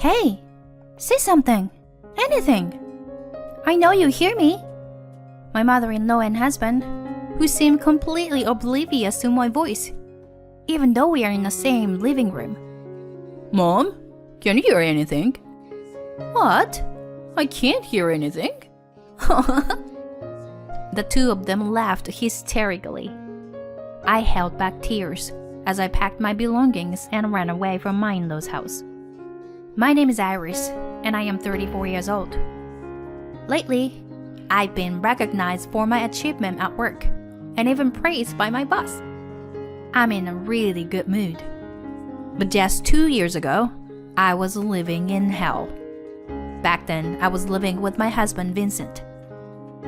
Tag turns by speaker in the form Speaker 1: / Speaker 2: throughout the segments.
Speaker 1: Hey, say something. Anything. I know you hear me. My mother-in-law and husband, who seemed completely oblivious to my voice, even though we are in the same living room.
Speaker 2: Mom, can you hear anything?
Speaker 1: What?
Speaker 2: I can't hear anything.
Speaker 1: The two of them laughed hysterically. I held back tears as I packed my belongings and ran away from my in-law's house. My name is Iris, and I am 34 years old. Lately, I've been recognized for my achievement at work and even praised by my boss. I'm in a really good mood. But just 2 years ago, I was living in hell. Back then, I was living with my husband, Vincent.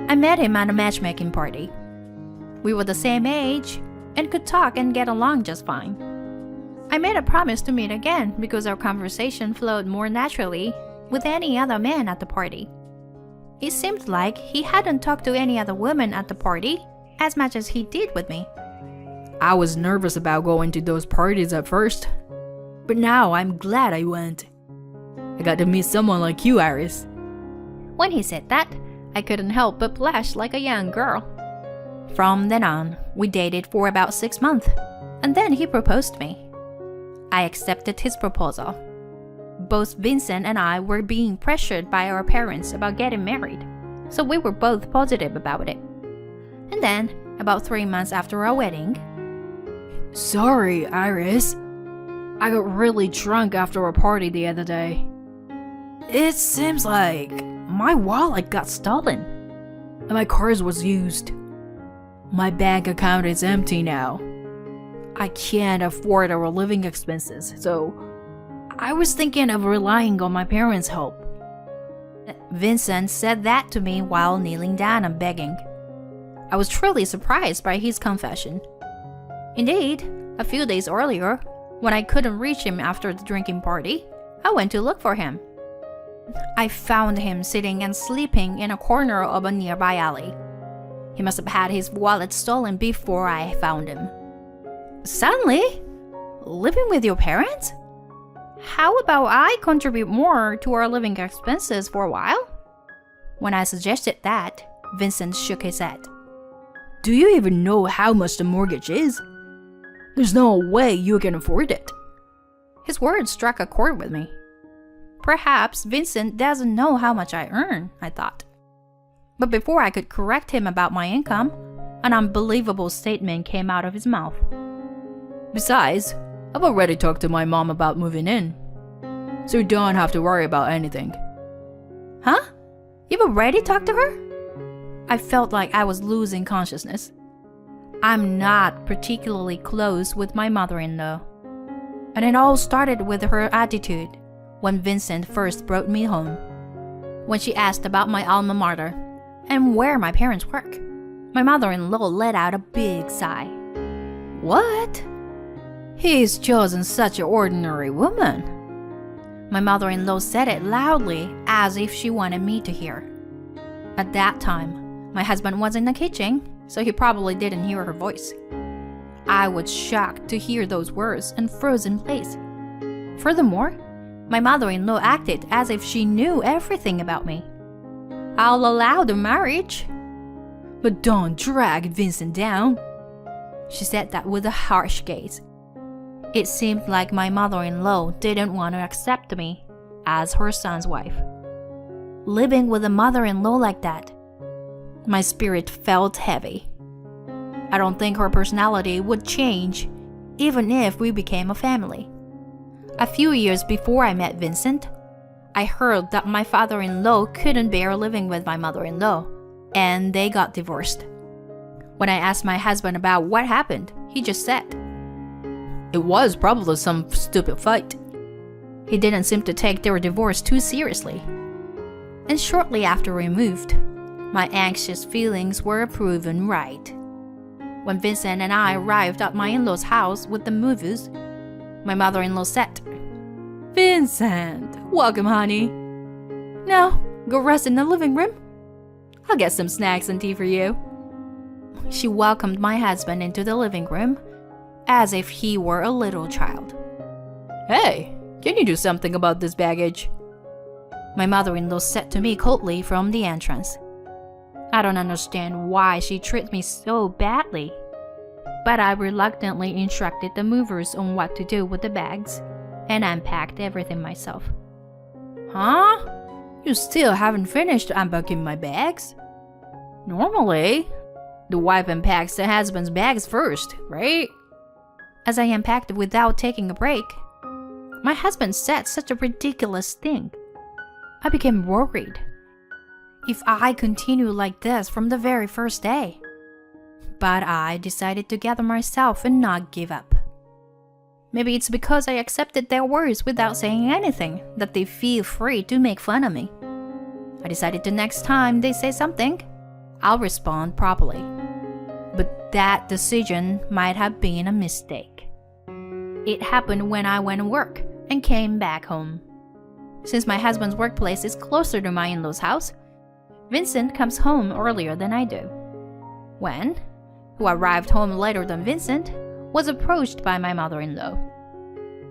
Speaker 1: I met him at a matchmaking party. We were the same age and could talk and get along just fine. I made a promise to meet again because our conversation flowed more naturally with any other man at the party. It seemed like he hadn't talked to any other woman at the party as much as he did with me.
Speaker 2: I was nervous about going to those parties at first, but now I'm glad I went. I got to meet someone like you, Iris.
Speaker 1: When he said that, I couldn't help but blush like a young girl. From then on, we dated for about 6 months, and then he proposed to me. I accepted his proposal. Both Vincent and I were being pressured by our parents about getting married, so we were both positive about it. And then, about 3 months after our wedding...
Speaker 2: Sorry, Iris. I got really drunk after a party the other day. It seems like my wallet got stolen, and my card was used. My bank account is empty now. I can't afford our living expenses, so I was thinking of relying on my parents' help.
Speaker 1: Vincent said that to me while kneeling down and begging. I was truly surprised by his confession. Indeed, a few days earlier, when I couldn't reach him after the drinking party, I went to look for him. I found him sitting and sleeping in a corner of a nearby alley. He must have had his wallet stolen before I found him. Suddenly? Living with your parents? How about I contribute more to our living expenses for a while? When I suggested that, Vincent shook his head.
Speaker 2: Do you even know how much the mortgage is? There's no way you can afford it.
Speaker 1: His words struck a chord with me. Perhaps Vincent doesn't know how much I earn, I thought. But before I could correct him about my income, an unbelievable statement came out of his mouth.
Speaker 2: Besides, I've already talked to my mom about moving in, so you don't have to worry about anything.
Speaker 1: Huh? You've already talked to her? I felt like I was losing consciousness. I'm not particularly close with my mother-in-law. And it all started with her attitude when Vincent first brought me home. When she asked about my alma mater and where my parents work, my mother-in-law let out a big sigh. What? He's chosen such an ordinary woman. My mother-in-law said it loudly as if she wanted me to hear. At that time, my husband was in the kitchen, so he probably didn't hear her voice. I was shocked to hear those words and froze in place. Furthermore, my mother-in-law acted as if she knew everything about me. I'll allow the marriage, but don't drag Vincent down. She said that with a harsh gaze. It seemed like my mother-in-law didn't want to accept me as her son's wife. Living with a mother-in-law like that, my spirit felt heavy. I don't think her personality would change even if we became a family. A few years before I met Vincent, I heard that my father-in-law couldn't bear living with my mother-in-law, and they got divorced. When I asked my husband about what happened, he just said,
Speaker 2: "It was probably some stupid fight."
Speaker 1: He didn't seem to take their divorce too seriously. And shortly after we moved, my anxious feelings were proven right. When Vincent and I arrived at my in-laws' house with the movers, my mother-in-law said,
Speaker 2: "Vincent, welcome, honey.
Speaker 1: Now, go rest in the living room.
Speaker 2: I'll get some snacks and tea for you."
Speaker 1: She welcomed my husband into the living room as if he were a little child.
Speaker 2: "Hey, Can you do something about this baggage?
Speaker 1: My mother-in-law said to me coldly from the entrance. I don't understand why she treats me so badly, but I reluctantly instructed the movers on what to do with the bags and unpacked everything myself.
Speaker 2: Huh? You still haven't finished unpacking my bags? Normally, the wife unpacks the husband's bags first, right?
Speaker 1: As I unpacked without taking a break, my husband said such a ridiculous thing. I became worried if I continue like this from the very first day. But I decided to gather myself and not give up. Maybe it's because I accepted their words without saying anything that they feel free to make fun of me. I decided the next time they say something, I'll respond properly. But that decision might have been a mistake. It happened when I went to work and came back home. Since my husband's workplace is closer to my in-laws' house, Vincent comes home earlier than I do. When, who arrived home later than Vincent, was approached by my mother-in-law.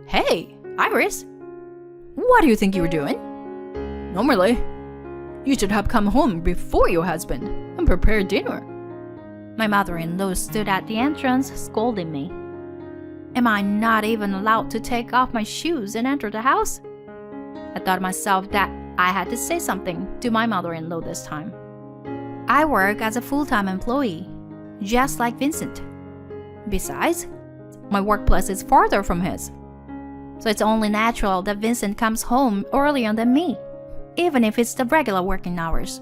Speaker 2: Hey, Iris, what do you think you were doing? Normally, you should have come home before your husband and prepared dinner.
Speaker 1: My mother-in-law stood at the entrance scolding me. Am I not even allowed to take off my shoes and enter the house? I thought to myself that I had to say something to my mother-in-law this time. I work as a full-time employee, just like Vincent. Besides, my workplace is farther from his. So it's only natural that Vincent comes home earlier than me, even if it's the regular working hours.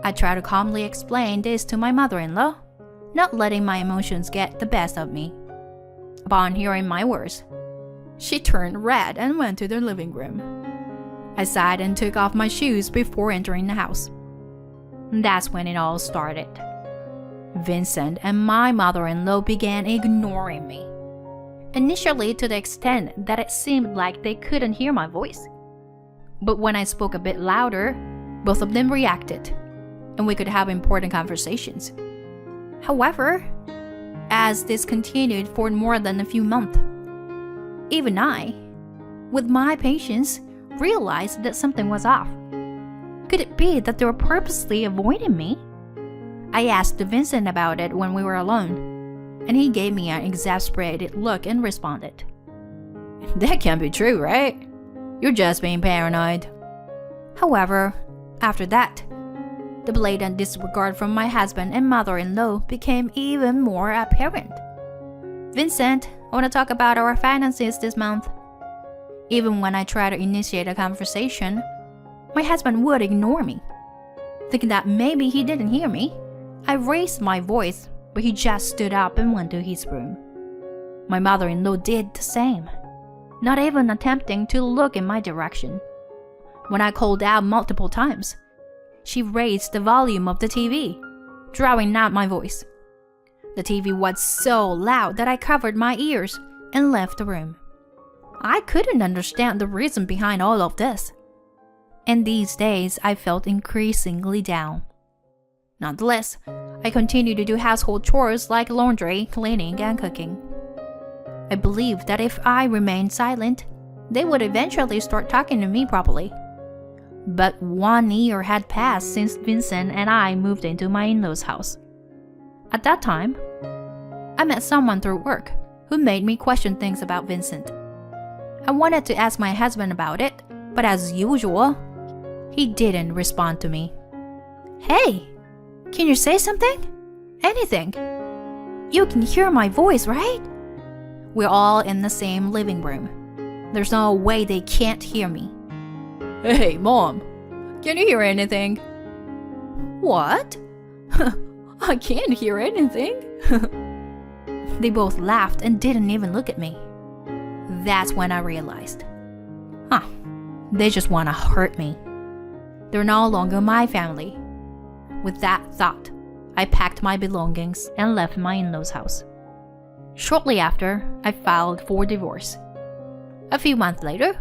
Speaker 1: I try to calmly explain this to my mother-in-law, not letting my emotions get the best of me. Upon hearing my words, she turned red and went to the living room. I sighed and took off my shoes before entering the house. That's when it all started. Vincent and my mother-in-law began ignoring me. Initially to the extent that it seemed like they couldn't hear my voice. But when I spoke a bit louder, both of them reacted, and we could have important conversations. However, as this continued for more than a few months, even I, with my patience, realized that something was off. Could it be that they were purposely avoiding me? I asked Vincent about it when we were alone, and he gave me an exasperated look and responded,
Speaker 2: That can't be true, right? You're just being paranoid.
Speaker 1: However, after that, the blatant disregard from my husband and mother-in-law became even more apparent. Vincent, I want to talk about our finances this month. Even when I try to initiate a conversation, my husband would ignore me. Thinking that maybe he didn't hear me, I raised my voice, but he just stood up and went to his room. My mother-in-law did the same, not even attempting to look in my direction. When I called out multiple times, she raised the volume of the TV, drowning out my voice. The TV was so loud that I covered my ears and left the room. I couldn't understand the reason behind all of this. And these days I felt increasingly down. Nonetheless, I continued to do household chores like laundry, cleaning, and cooking. I believed that if I remained silent, they would eventually start talking to me properly. But 1 year had passed since Vincent and I moved into my in-laws' house. At that time, I met someone through work who made me question things about Vincent. I wanted to ask my husband about it, but as usual, he didn't respond to me. Hey, can you say something? Anything? You can hear my voice, right? We're all in the same living room. There's no way they can't hear me.
Speaker 2: Hey, Mom, can you hear anything?
Speaker 1: What?
Speaker 2: I can't hear anything.
Speaker 1: They both laughed and didn't even look at me. That's when I realized. They just want to hurt me. They're no longer my family. With that thought, I packed my belongings and left my in-laws' house. Shortly after, I filed for divorce. A few months later,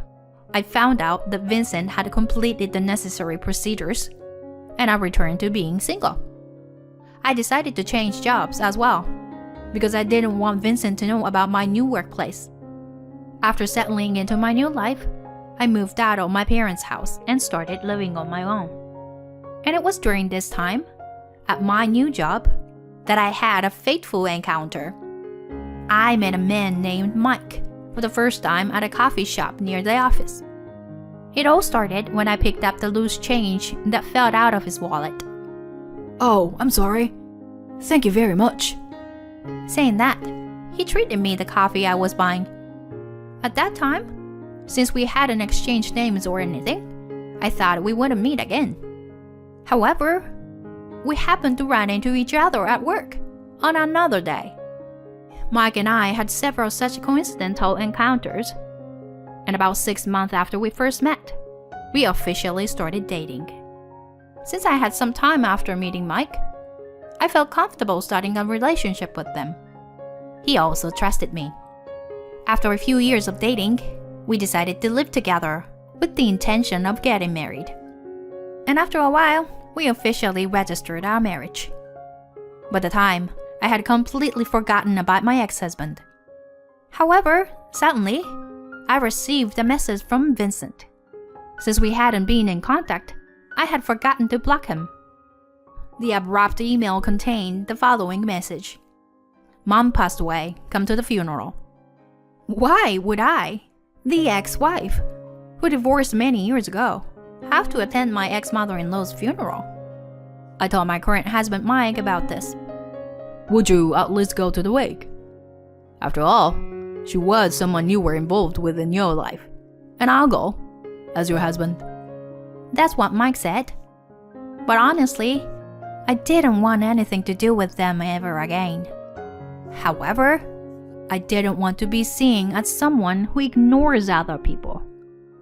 Speaker 1: I found out that Vincent had completed the necessary procedures, and I returned to being single. I decided to change jobs as well, because I didn't want Vincent to know about my new workplace. After settling into my new life, I moved out of my parents' house and started living on my own. And it was during this time, at my new job, that I had a fateful encounter. I met a man named Mike for the first time at a coffee shop near the office. It all started when I picked up the loose change that fell out of his wallet.
Speaker 2: Oh, I'm sorry. Thank you very much.
Speaker 1: Saying that, he treated me the coffee I was buying. At that time, since we hadn't exchanged names or anything, I thought we wouldn't meet again. However, we happened to run into each other at work on another day. Mike and I had several such coincidental encounters, and about 6 months after we first met, we officially started dating. Since I had some time after meeting Mike, I felt comfortable starting a relationship with them. He also trusted me. After a few years of dating, we decided to live together with the intention of getting married. And after a while, we officially registered our marriage. By the time, I had completely forgotten about my ex-husband. However, suddenly, I received a message from Vincent. Since we hadn't been in contact, I had forgotten to block him. The abrupt email contained the following message. Mom passed away. Come to the funeral. Why would I, the ex-wife, who divorced many years ago, have to attend my ex-mother-in-law's funeral? I told my current husband Mike about this.
Speaker 2: Would you at least go to the wake? After all, she was someone you were involved with in your life, and I'll go, as your husband.
Speaker 1: That's what Mike said. But honestly, I didn't want anything to do with them ever again. However, I didn't want to be seen as someone who ignores other people,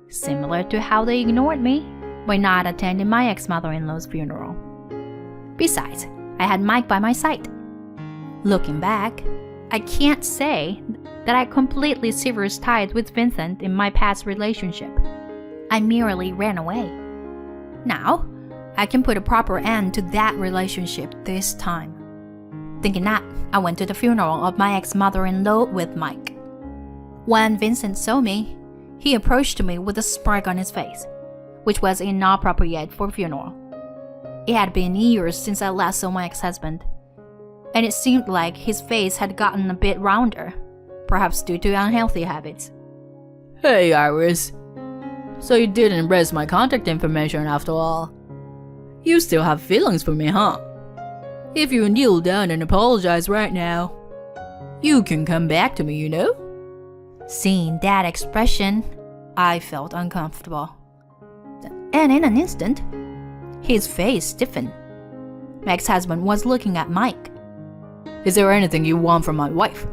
Speaker 1: similar to how they ignored me by not attending my ex-mother-in-law's funeral. Besides, I had Mike by my side. Looking back, I can't say that I completely severed ties with Vincent in my past relationship. I merely ran away. Now, I can put a proper end to that relationship this time. Thinking that, I went to the funeral of my ex-mother-in-law with Mike. When Vincent saw me, he approached me with a smirk on his face, which was inappropriate for a funeral. It had been years since I last saw my ex-husband, and it seemed like his face had gotten a bit rounder, perhaps due to unhealthy habits.
Speaker 2: Hey, Iris. So you didn't erase my contact information after all. You still have feelings for me, huh? If you kneel down and apologize right now, you can come back to me, you know?
Speaker 1: Seeing that expression, I felt uncomfortable. And in an instant, his face stiffened. My ex-husband was looking at Mike.
Speaker 2: Is there anything you want from my wife?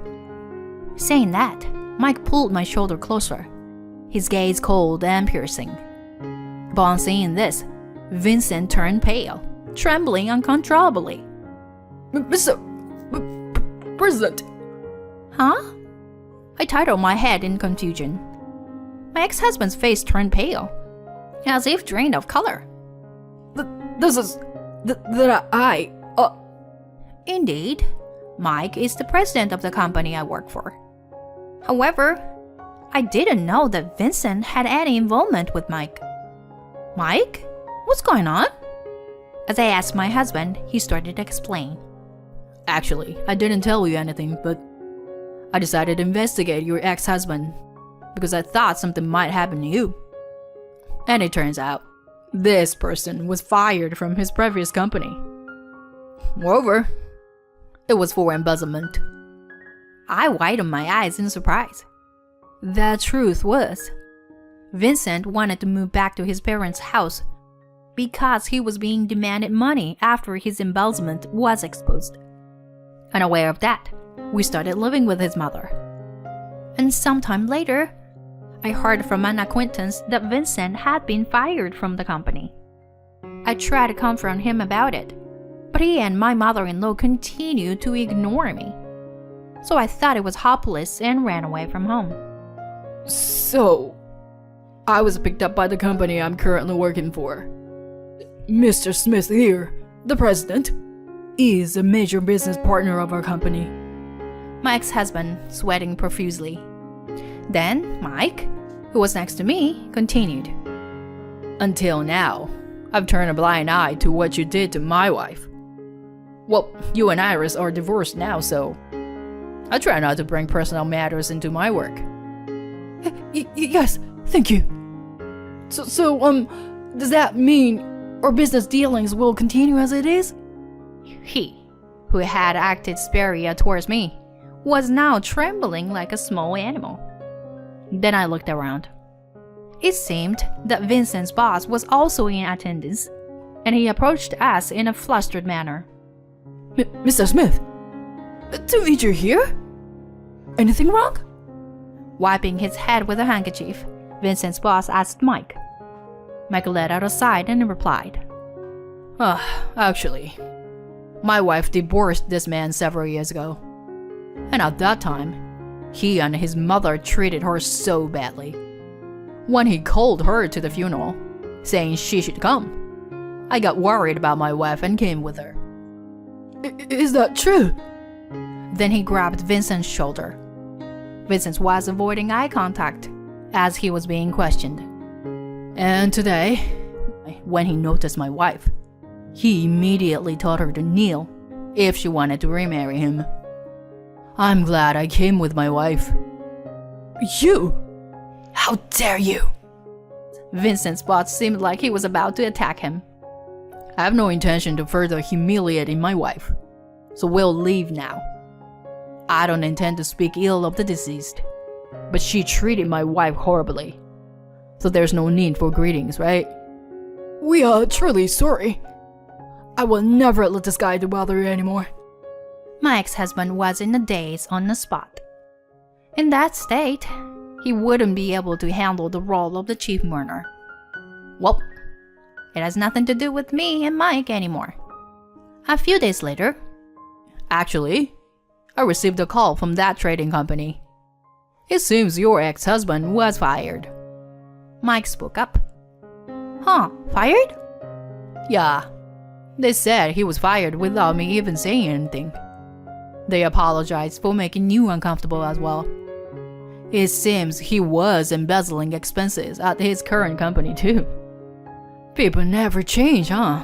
Speaker 1: Saying that, Mike pulled my shoulder closer, his gaze cold and piercing. Upon seeing this, Vincent turned pale, trembling uncontrollably.
Speaker 2: Mr. President.
Speaker 1: Huh? I titled my head in confusion. My ex-husband's face turned pale, as if drained of color.
Speaker 2: This is...
Speaker 1: Indeed, Mike is the president of the company I work for. However, I didn't know that Vincent had any involvement with Mike. Mike? What's going on? As I asked my husband, he started to explain.
Speaker 2: Actually, I didn't tell you anything, but I decided to investigate your ex-husband because I thought something might happen to you. And it turns out, this person was fired from his previous company. Moreover, it was for embezzlement.
Speaker 1: I widened my eyes in surprise.
Speaker 2: The truth was,
Speaker 1: Vincent wanted to move back to his parents' house because he was being demanded money after his embezzlement was exposed. Unaware of that, we started living with his mother. And sometime later, I heard from an acquaintance that Vincent had been fired from the company. I tried to confront him about it, but he and my mother-in-law continued to ignore me. So I thought it was hopeless and ran away from home.
Speaker 2: So, I was picked up by the company I'm currently working for. Mr. Smith here, the president, is a major business partner of our company.
Speaker 1: My ex-husband, sweating profusely. Then Mike, who was next to me, continued.
Speaker 2: Until now, I've turned a blind eye to what you did to my wife. Well, you and Iris are divorced now, so I try not to bring personal matters into my work. Yes, thank you. So, does that mean our business dealings will continue as it is?
Speaker 1: He, who had acted superior towards me, was now trembling like a small animal. Then I looked around. It seemed that Vincent's boss was also in attendance, and he approached us in a flustered manner.
Speaker 2: Mr. Smith, to meet you here? Anything wrong?
Speaker 1: Wiping his head with a handkerchief, Vincent's boss asked Mike. Mike let out a sigh and replied.
Speaker 2: Actually, my wife divorced this man several years ago. And at that time, he and his mother treated her so badly. When he called her to the funeral, saying she should come, I got worried about my wife and came with her. Is that true?
Speaker 1: Then he grabbed Vincent's shoulder. Vincent was avoiding eye contact as he was being questioned.
Speaker 2: And today, when he noticed my wife, he immediately told her to kneel if she wanted to remarry him. I'm glad I came with my wife. You? How dare you?
Speaker 1: Vincent's boss seemed like he was about to attack him.
Speaker 2: I have no intention to further humiliating my wife, so we'll leave now. I don't intend to speak ill of the deceased, but she treated my wife horribly. So there's no need for greetings, right? We are truly sorry. I will never let this guy bother you anymore.
Speaker 1: My ex-husband was in a daze on the spot. In that state, he wouldn't be able to handle the role of the chief mourner. Well, it has nothing to do with me and Mike anymore. A few days later,
Speaker 2: actually, I received a call from that trading company. It seems your ex-husband was fired.
Speaker 1: Mike spoke up. Huh, fired?
Speaker 2: Yeah. They said he was fired without me even saying anything. They apologized for making you uncomfortable as well. It seems he was embezzling expenses at his current company too. People never change, huh?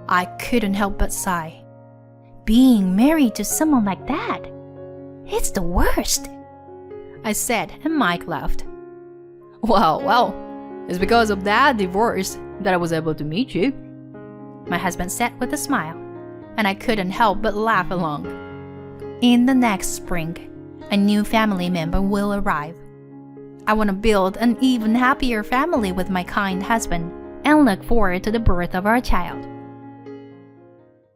Speaker 1: I couldn't help but sigh. Being married to someone like that, it's the worst, I said, and Mike laughed.
Speaker 2: Well, it's because of that divorce that I was able to meet you.
Speaker 1: My husband said with a smile, and I couldn't help but laugh along. In the next spring, a new family member will arrive. I want to build an even happier family with my kind husband and look forward to the birth of our child.